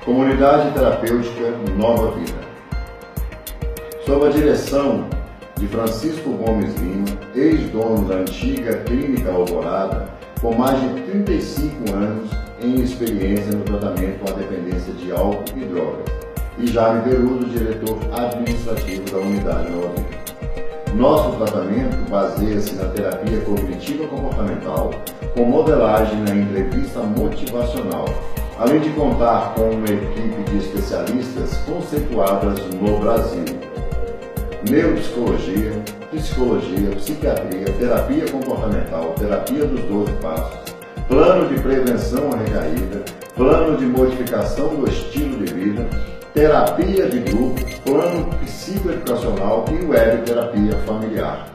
Comunidade Terapêutica Nova Vida. Sob a direção de Francisco Gomes Lima, ex-dono da antiga Clínica Alvorada, com mais de 35 anos em experiência no tratamento com a dependência de álcool e drogas, e Jaime Perudo, diretor administrativo da Unidade Nova Vida. Nosso tratamento baseia-se na terapia cognitiva comportamental, com modelagem na entrevista motivacional, além de contar com uma equipe de especialistas conceituadas no Brasil. Neuropsicologia, psicologia, psiquiatria, terapia comportamental, terapia dos 12 passos, plano de prevenção à recaída, plano de modificação do estilo de vida, terapia de grupo, plano psicoeducacional e web terapia familiar.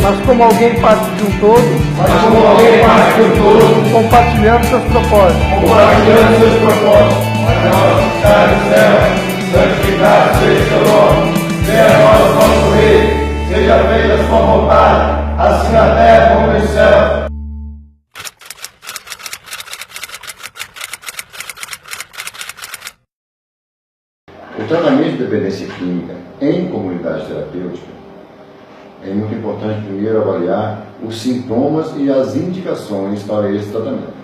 Mas como alguém parte de um todo, compartilhando seus propósitos. Santificado seja o seu nome, venha a nós o nosso rei, seja feita a sua vontade, assim na terra como no céu. O tratamento de dependência química em comunidade terapêutica é muito importante primeiro avaliar os sintomas e as indicações para esse tratamento.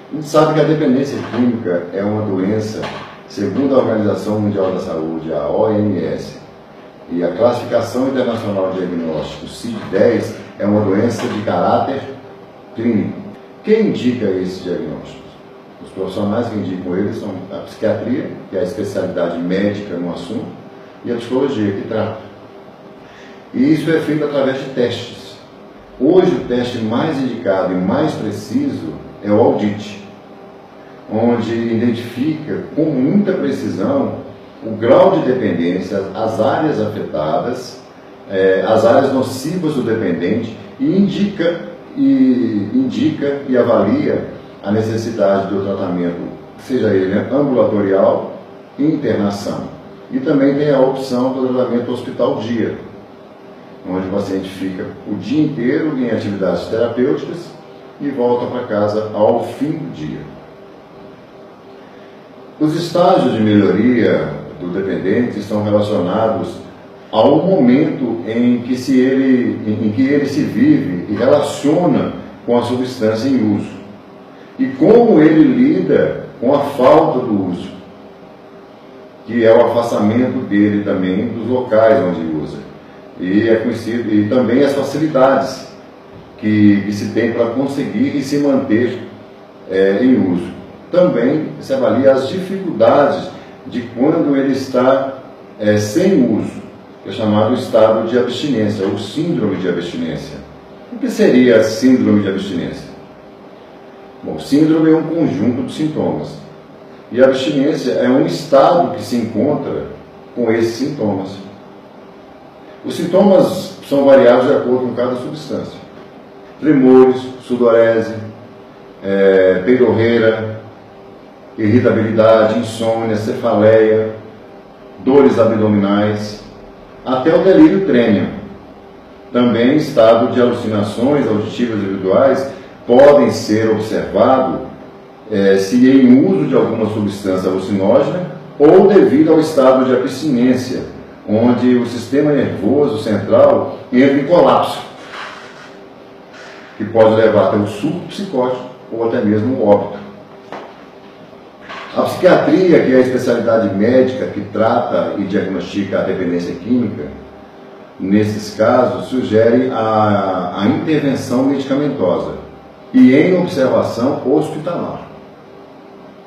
A gente sabe que a dependência química é uma doença, segundo a Organização Mundial da Saúde, a OMS, e a Classificação Internacional de Diagnósticos, CID-10, é uma doença de caráter clínico. Quem indica esses diagnósticos? Os profissionais que indicam eles são a psiquiatria, que é a especialidade médica no assunto, e a psicologia, que trata. E isso é feito através de testes. Hoje o teste mais indicado e mais preciso é o audit, onde identifica com muita precisão o grau de dependência, as áreas afetadas, as áreas nocivas do dependente e indica e avalia a necessidade do tratamento, seja ele ambulatorial, internação. E também tem a opção do tratamento hospital-dia, onde o paciente fica o dia inteiro em atividades terapêuticas e volta para casa ao fim do dia. Os estágios de melhoria do dependente estão relacionados ao momento em que ele se vive e relaciona com a substância em uso e como ele lida com a falta do uso, que é o afastamento dele também dos locais onde usa. E é conhecido, e também as facilidades que se tem para conseguir e se manter em uso. Também se avalia as dificuldades de quando ele está sem uso, que é chamado estado de abstinência, ou síndrome de abstinência. O que seria a síndrome de abstinência? Bom, síndrome é um conjunto de sintomas. E a abstinência é um estado que se encontra com esses sintomas. Os sintomas são variados de acordo com cada substância. Tremores, sudorese, peidorreira, irritabilidade, insônia, cefaleia, dores abdominais, até o delírio trênio. Também estado de alucinações auditivas e visuais podem ser observados se em uso de alguma substância alucinógena ou devido ao estado de abstinência, onde o sistema nervoso central entra em colapso, que pode levar até o surto psicótico ou até mesmo o óbito. A psiquiatria, que é a especialidade médica que trata e diagnostica a dependência química, nesses casos, sugere a intervenção medicamentosa e em observação hospitalar.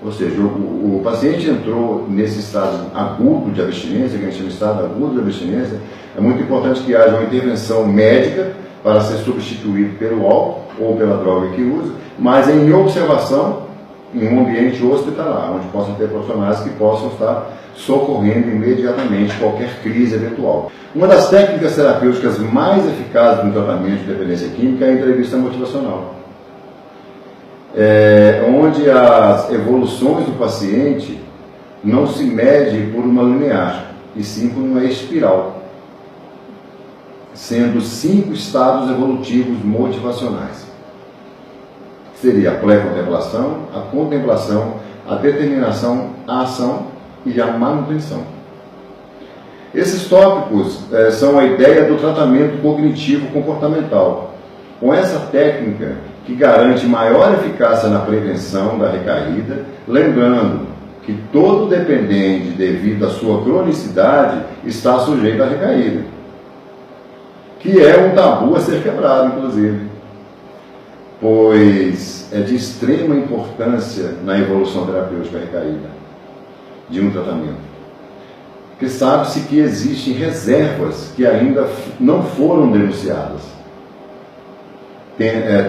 Ou seja, o paciente entrou nesse estado agudo de abstinência, que a gente chama de estado agudo de abstinência, é muito importante que haja uma intervenção médica para ser substituído pelo álcool ou pela droga que usa, mas em observação em um ambiente hospitalar, onde possam ter profissionais que possam estar socorrendo imediatamente qualquer crise eventual. Uma das técnicas terapêuticas mais eficazes no tratamento de dependência química é a entrevista motivacional, onde as evoluções do paciente não se mede por uma linear, e sim por uma espiral, sendo 5 estados evolutivos motivacionais. Seria a pré-contemplação, a contemplação, a determinação, a ação e a manutenção. Esses tópicos são a ideia do tratamento cognitivo-comportamental, com essa técnica que garante maior eficácia na prevenção da recaída, lembrando que todo dependente, devido à sua cronicidade, está sujeito à recaída, que é um tabu a ser quebrado, inclusive, pois é de extrema importância na evolução terapêutica a recaída de um tratamento. Porque sabe-se que existem reservas que ainda não foram denunciadas,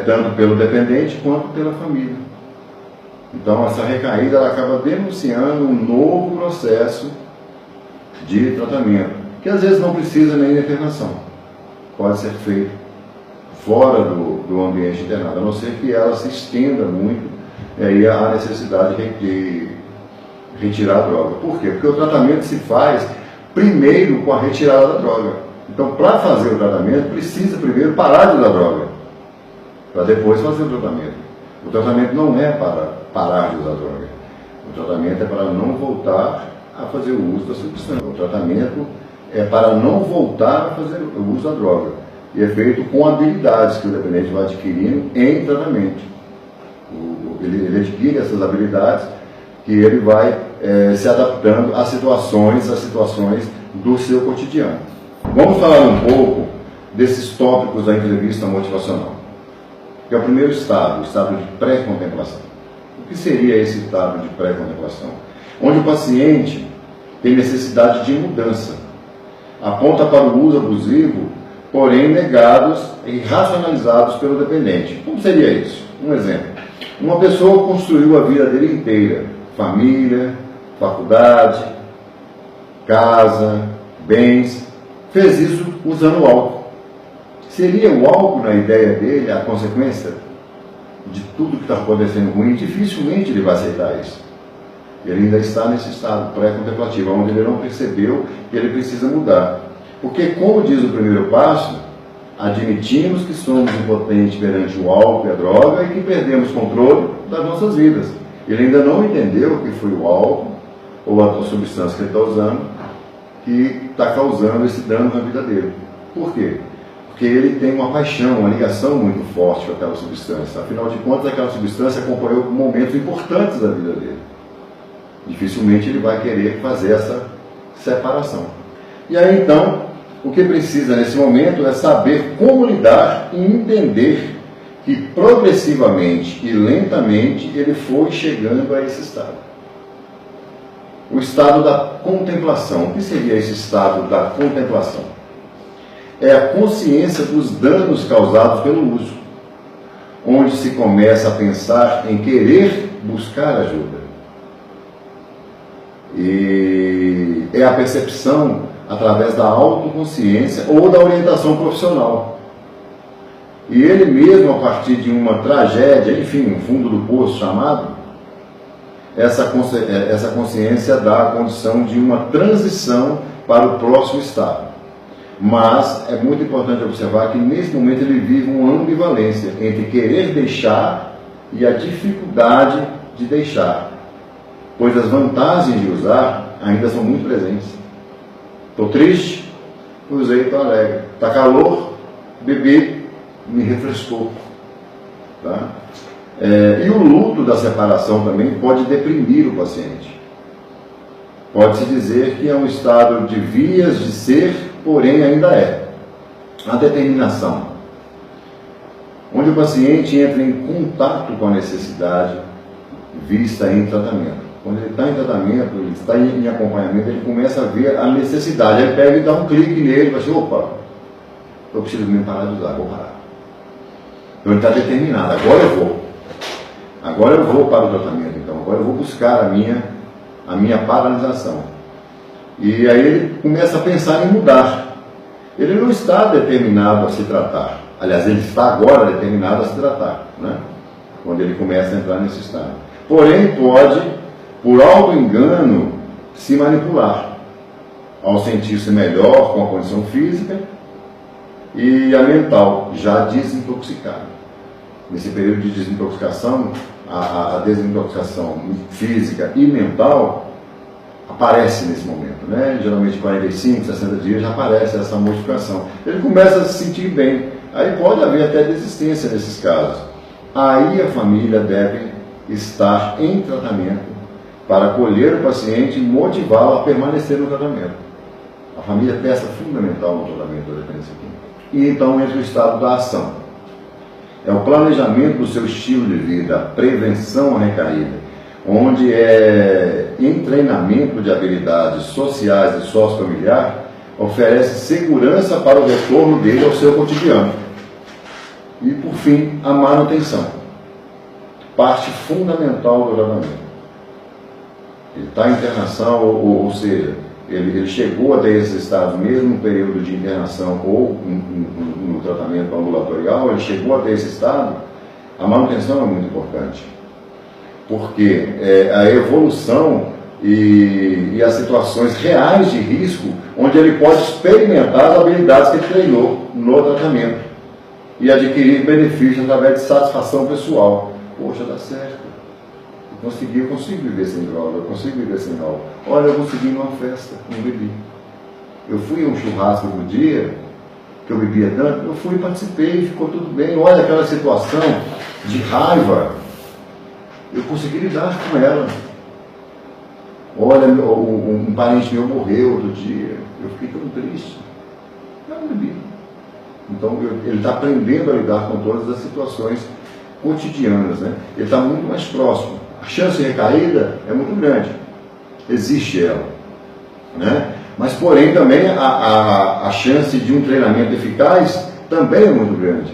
tanto pelo dependente quanto pela família. Então, essa recaída ela acaba denunciando um novo processo de tratamento, que às vezes não precisa nem de internação. Pode ser feito fora do ambiente internado, a não ser que ela se estenda muito, e aí há necessidade de retirar a droga. Por quê? Porque o tratamento se faz primeiro com a retirada da droga. Então, para fazer o tratamento, precisa primeiro parar de usar droga, para depois fazer o tratamento. O tratamento não é para parar de usar droga. O tratamento é para não voltar a fazer o uso da substância. O tratamento é para não voltar a fazer o uso da droga. E é feito com habilidades que o dependente vai adquirindo em tratamento. Ele adquire essas habilidades que ele vai se adaptando às situações do seu cotidiano. Vamos falar um pouco desses tópicos da entrevista motivacional, que é o primeiro estado, o estado de pré-contemplação. O que seria esse estado de pré-contemplação? Onde o paciente tem necessidade de mudança, aponta para o uso abusivo, porém negados e racionalizados pelo dependente. Como seria isso? Um exemplo. Uma pessoa construiu a vida dele inteira, família, faculdade, casa, bens, fez isso usando o álcool. Seria o álcool, na ideia dele, a consequência de tudo que está acontecendo ruim? Dificilmente ele vai aceitar isso. Ele ainda está nesse estado pré-contemplativo, onde ele não percebeu que ele precisa mudar. Porque, como diz o primeiro passo, admitimos que somos impotentes perante o álcool e a droga e que perdemos controle das nossas vidas. Ele ainda não entendeu que foi o álcool ou a substância que ele está usando que está causando esse dano na vida dele. Por quê? Porque ele tem uma paixão, uma ligação muito forte com aquela substância. Afinal de contas, aquela substância acompanhou momentos importantes da vida dele. Dificilmente ele vai querer fazer essa separação. E aí, então, o que precisa nesse momento é saber como lidar e entender que progressivamente e lentamente ele foi chegando a esse estado. O estado da contemplação. O que seria esse estado da contemplação? É a consciência dos danos causados pelo uso, onde se começa a pensar em querer buscar ajuda. E é a percepção através da autoconsciência ou da orientação profissional. E ele mesmo, a partir de uma tragédia, enfim, um fundo do poço chamado, essa consciência dá a condição de uma transição para o próximo estado. Mas é muito importante observar que nesse momento ele vive uma ambivalência entre querer deixar e a dificuldade de deixar, pois as vantagens de usar ainda são muito presentes. Estou triste, usei, estou alegre. Está calor, bebi, me refrescou. Tá? E o luto da separação também pode deprimir o paciente. Pode-se dizer que é um estado de vias de ser, porém ainda é. A determinação, onde o paciente entra em contato com a necessidade vista em tratamento. Quando ele está em tratamento, ele está em acompanhamento, ele começa a ver a necessidade. Ele pega e dá um clique nele e vai assim, opa, eu preciso me parar de usar, vou parar. Então ele está determinado, agora eu vou para o tratamento, então, agora eu vou buscar a minha paralisação. E aí ele começa a pensar em mudar. Ele não está determinado a se tratar. Aliás, ele está agora determinado a se tratar, né? Quando ele começa a entrar nesse estado. Porém, pode, por auto-engano, se manipular. ao sentir-se melhor com a condição física, e a mental, já desintoxicada. Nesse período de desintoxicação, a desintoxicação física e mental aparece nesse momento, né? Geralmente 45, 60 dias já aparece essa modificação. Ele começa a se sentir bem, aí pode haver até desistência nesses casos. Aí a família deve estar em tratamento para acolher o paciente e motivá-lo a permanecer no tratamento. A família é peça fundamental no tratamento da dependência química. E então entra o estado da ação. É o planejamento do seu estilo de vida, a prevenção à recaída, onde em treinamento de habilidades sociais e sócio-familiar, oferece segurança para o retorno dele ao seu cotidiano. E, por fim, a manutenção, parte fundamental do tratamento. Ele está em internação, ou seja, ele chegou até esse estado mesmo no período de internação ou no tratamento ambulatorial, ele chegou até esse estado, a manutenção é muito importante. Porque a evolução e as situações reais de risco, onde ele pode experimentar as habilidades que ele treinou no tratamento e adquirir benefícios através de satisfação pessoal. Poxa, dá certo. Eu consigo viver sem droga, eu consigo viver sem álcool. Olha, eu consegui ir numa festa, não bebi. Eu fui a um churrasco no dia, que eu bebia tanto, eu fui e participei, ficou tudo bem. Olha aquela situação de raiva, eu consegui lidar com ela. Olha, um parente meu morreu outro dia, eu fiquei tão triste. Eu não bebi. Então ele está aprendendo a lidar com todas as situações cotidianas, né? Ele está muito mais próximo. A chance de recaída é muito grande, existe ela, né? Mas porém também a chance de um treinamento eficaz também é muito grande,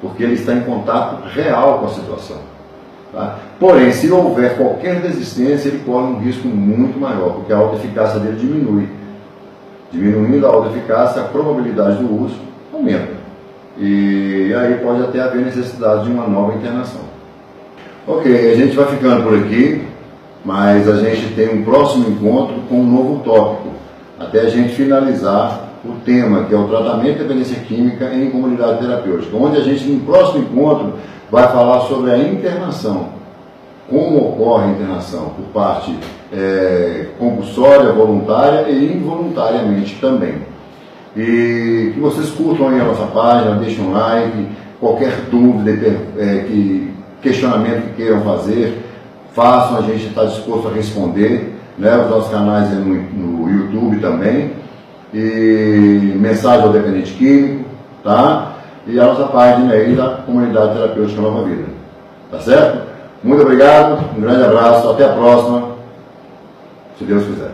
porque ele está em contato real com a situação, tá? Porém, se houver qualquer desistência, ele corre um risco muito maior, porque a autoeficácia dele diminui. Diminuindo a autoeficácia, a probabilidade do uso aumenta, e aí pode até haver necessidade de uma nova internação. Ok, a gente vai ficando por aqui, mas a gente tem um próximo encontro com um novo tópico, até a gente finalizar o tema, que é o tratamento de dependência química em comunidade terapêutica, onde a gente, no próximo encontro, vai falar sobre a internação, como ocorre a internação, por parte compulsória, voluntária e involuntariamente também. E que vocês curtam aí a nossa página, deixem um like, qualquer dúvida, questionamento que queiram fazer, façam, a gente está disposto a responder, né? Os nossos canais no YouTube também, e mensagem ao dependente químico, tá? E a nossa página aí da Comunidade Terapêutica Nova Vida, tá certo? Muito obrigado, um grande abraço, até a próxima, se Deus quiser.